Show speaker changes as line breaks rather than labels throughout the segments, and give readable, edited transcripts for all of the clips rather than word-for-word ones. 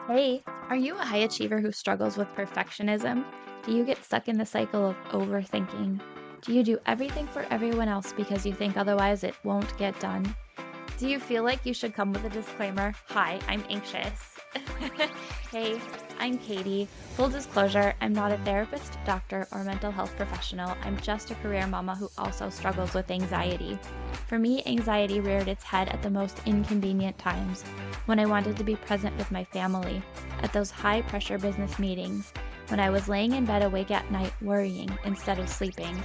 Hey, are you a high achiever who struggles with perfectionism? Do you get stuck in the cycle of overthinking? Do you do everything for everyone else because you think otherwise it won't get done? Do you feel like you should come with a disclaimer? Hi, I'm anxious. Hey, I'm Katy. Full disclosure, I'm not a therapist, doctor, or mental health professional. I'm just a career mama who also struggles with anxiety. For me, anxiety reared its head at the most inconvenient times when I wanted to be present with my family, at those high pressure business meetings, when I was laying in bed awake at night worrying instead of sleeping.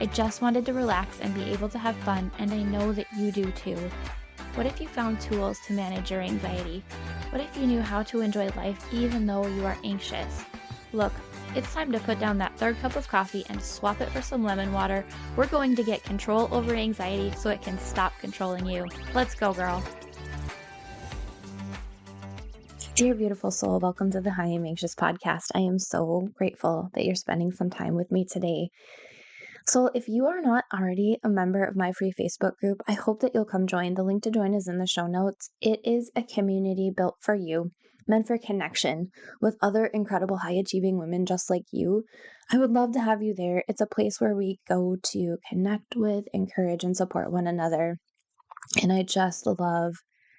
I just wanted to relax and be able to have fun, and I know that you do too. What if you found tools to manage your anxiety? What if you knew how to enjoy life even though you are anxious? Look, it's time to put down that third cup of coffee and swap it for some lemon water. We're going to get control over anxiety so it can stop controlling you. Let's go, girl. Dear beautiful soul, welcome to the Hi, I'm Anxious podcast. I am so grateful that you're spending some time with me today. So, if you are not already a member of my free Facebook group, I hope that you'll come join. The link to join is in the show notes. It is a community built for you, meant for connection with other incredible high achieving women just like you. I would love to have you there. It's a place where we go to connect with, encourage, and support one another. And I just love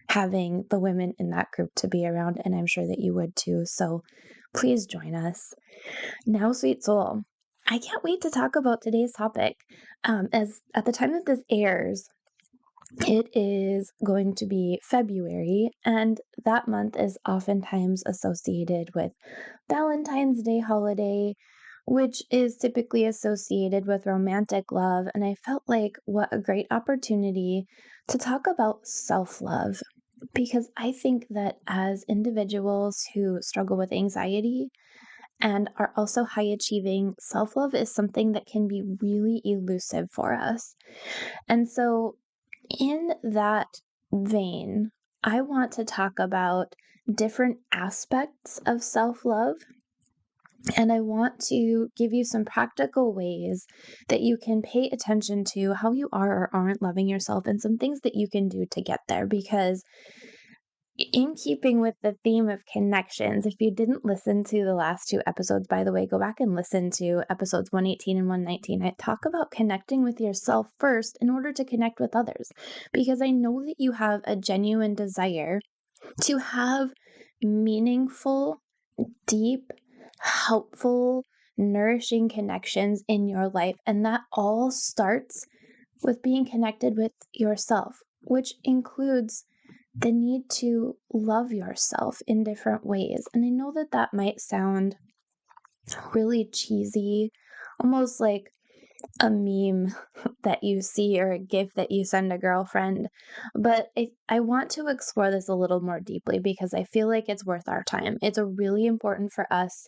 having the women in that group to be around, and I'm sure that you would too. So please join us. Now, sweet soul, I can't wait to talk about today's topic. As at the time that this airs, it is going to be February, and that month is oftentimes associated with Valentine's Day holiday, which is typically associated with romantic love. And I felt like what a great opportunity to talk about self love. Because I think that as individuals who struggle with anxiety, and are also high achieving, self love is something that can be really elusive for us. And so, in that vein, I want to talk about different aspects of self love. And I want to give you some practical ways that you can pay attention to how you are or aren't loving yourself and some things that you can do to get there. Because in keeping with the theme of connections, if you didn't listen to the last two episodes, by the way, go back and listen to episodes 118 and 119. I talk about connecting with yourself first in order to connect with others, because I know that you have a genuine desire to have meaningful, deep, helpful, nourishing connections in your life. And that all starts with being connected with yourself, which includes the need to love yourself in different ways. And I know that that might sound really cheesy, almost like a meme that you see or a gift that you send a girlfriend. But I want to explore this a little more deeply because I feel like it's worth our time. It's a really important for us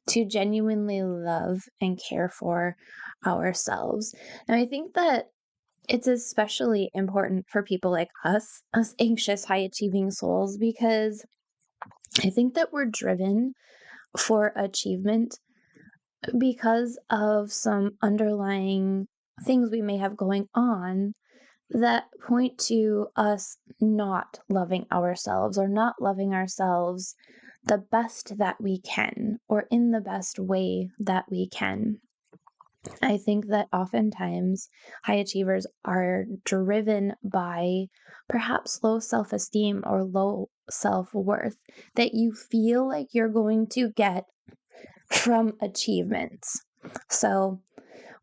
to genuinely love and care for ourselves. Now, I think that it's especially important for people like us anxious, high achieving souls, because I think that we're driven for achievement because of some underlying things we may have going on that point to us not loving ourselves or not loving ourselves the best that we can or in the best way that we can. I think that oftentimes high achievers are driven by perhaps low self esteem or low self worth that you feel like you're going to get from achievements. So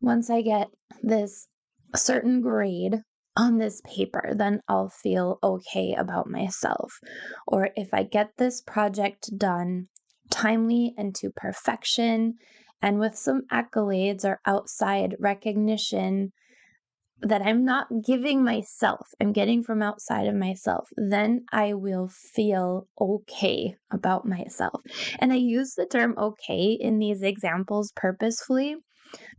once I get this certain grade on this paper, then I'll feel okay about myself. Or if I get this project done timely and to perfection and with some accolades or outside recognition that I'm not giving myself, I'm getting from outside of myself, then I will feel okay about myself. And I use the term okay in these examples purposefully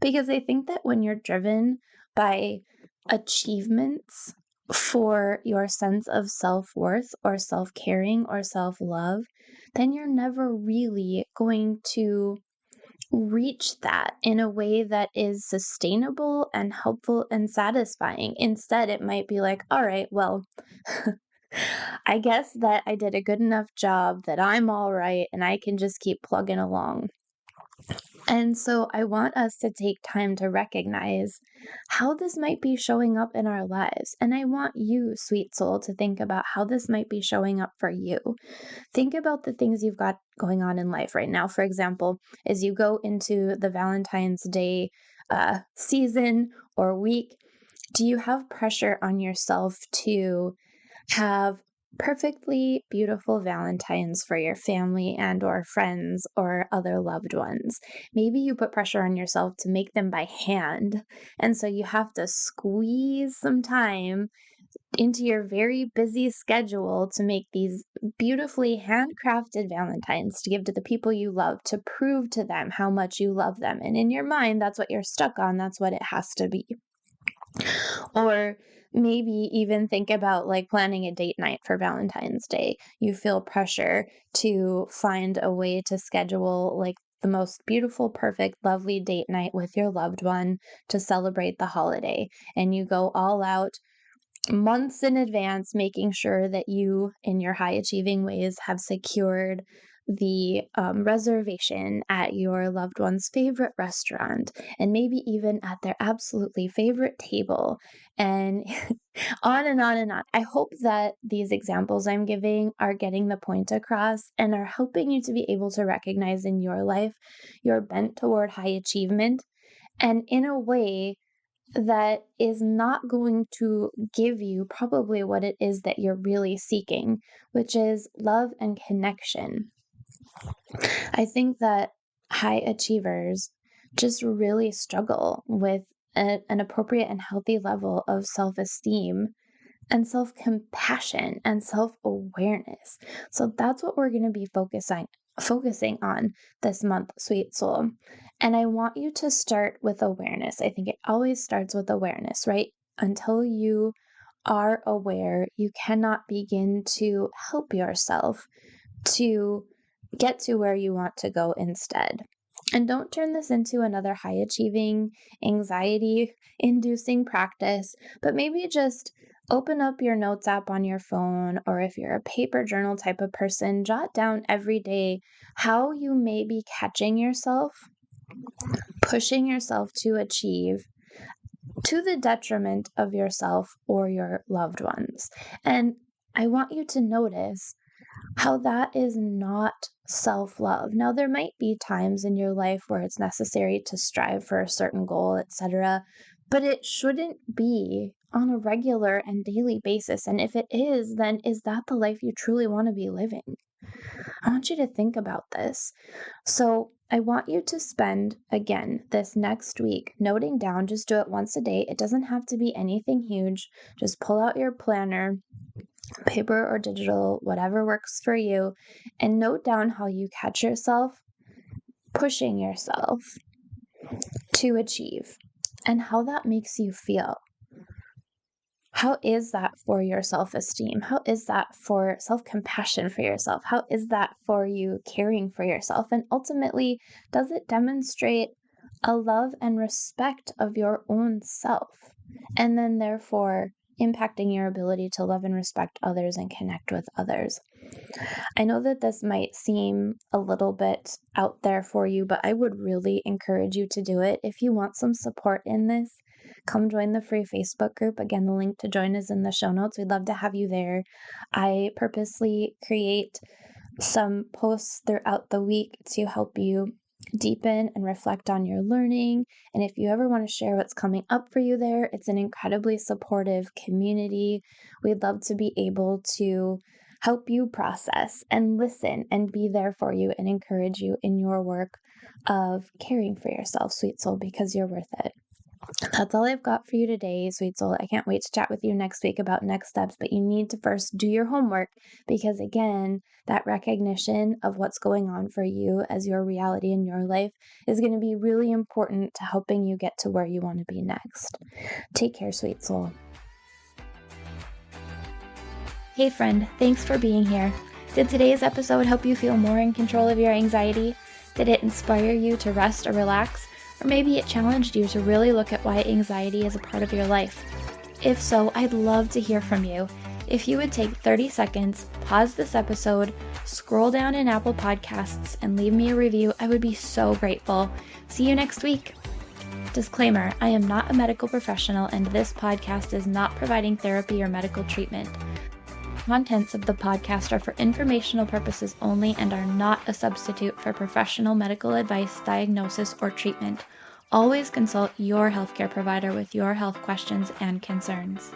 because I think that when you're driven by achievements for your sense of self worth or self caring or self love, then you're never really going to reach that in a way that is sustainable and helpful and satisfying. Instead, it might be like, all right, well, I guess that I did a good enough job that I'm all right and I can just keep plugging along. And so I want us to take time to recognize how this might be showing up in our lives. And I want you, sweet soul, to think about how this might be showing up for you. Think about the things you've got going on in life right now. For example, as you go into the Valentine's Day season or week, do you have pressure on yourself to have perfectly beautiful Valentines for your family and or friends or other loved ones? Maybe you put pressure on yourself to make them by hand, and so you have to squeeze some time into your very busy schedule to make these beautifully handcrafted Valentines to give to the people you love, to prove to them how much you love them. And in your mind, that's what you're stuck on. That's what it has to be. Or maybe even think about like planning a date night for Valentine's Day. You feel pressure to find a way to schedule like the most beautiful, perfect, lovely date night with your loved one to celebrate the holiday. And you go all out months in advance, making sure that you, in your high achieving ways, have secured the reservation at your loved one's favorite restaurant, and maybe even at their absolutely favorite table, and on and on and on. I hope that these examples I'm giving are getting the point across and are helping you to be able to recognize in your life you're bent toward high achievement, and in a way that is not going to give you probably what it is that you're really seeking, which is love and connection. I think that high achievers just really struggle with an appropriate and healthy level of self esteem and self compassion and self awareness. So that's what we're going to be focusing on this month, sweet soul. And I want you to start with awareness. I think it always starts with awareness, right? Until you are aware, you cannot begin to help yourself to get to where you want to go instead. And don't turn this into another high achieving, anxiety inducing practice, but maybe just open up your notes app on your phone, or if you're a paper journal type of person, jot down every day how you may be catching yourself, pushing yourself to achieve to the detriment of yourself or your loved ones. And I want you to notice how that is not self-love. Now, there might be times in your life where it's necessary to strive for a certain goal, etc., but it shouldn't be on a regular and daily basis. And if it is, then is that the life you truly want to be living? I want you to think about this. So I want you to spend, again, this next week noting down, just do it once a day. It doesn't have to be anything huge. Just pull out your planner, paper or digital, whatever works for you, and note down how you catch yourself pushing yourself to achieve and how that makes you feel. How is that for your self-esteem? How is that for self-compassion for yourself? How is that for you caring for yourself? And ultimately, does it demonstrate a love and respect of your own self? And then therefore impacting your ability to love and respect others and connect with others. I know that this might seem a little bit out there for you, but I would really encourage you to do it. If you want some support in this, come join the free Facebook group. Again, the link to join is in the show notes. We'd love to have you there. I purposely create some posts throughout the week to help you deepen and reflect on your learning. And if you ever want to share what's coming up for you there, it's an incredibly supportive community. We'd love to be able to help you process and listen and be there for you and encourage you in your work of caring for yourself, sweet soul, because you're worth it. That's all I've got for you today, sweet soul. I can't wait to chat with you next week about next steps, but you need to first do your homework because, again, that recognition of what's going on for you as your reality in your life is going to be really important to helping you get to where you want to be next. Take care, sweet soul. Hey friend, thanks for being here. Did today's episode help you feel more in control of your anxiety? Did it inspire you to rest or relax? Or maybe it challenged you to really look at why anxiety is a part of your life. If so, I'd love to hear from you. If you would take 30 seconds, pause this episode, scroll down in Apple Podcasts, and leave me a review, I would be so grateful. See you next week. Disclaimer, I am not a medical professional, and this podcast is not providing therapy or medical treatment. Contents of the podcast are for informational purposes only and are not a substitute for professional medical advice, diagnosis, or treatment. Always consult your healthcare provider with your health questions and concerns.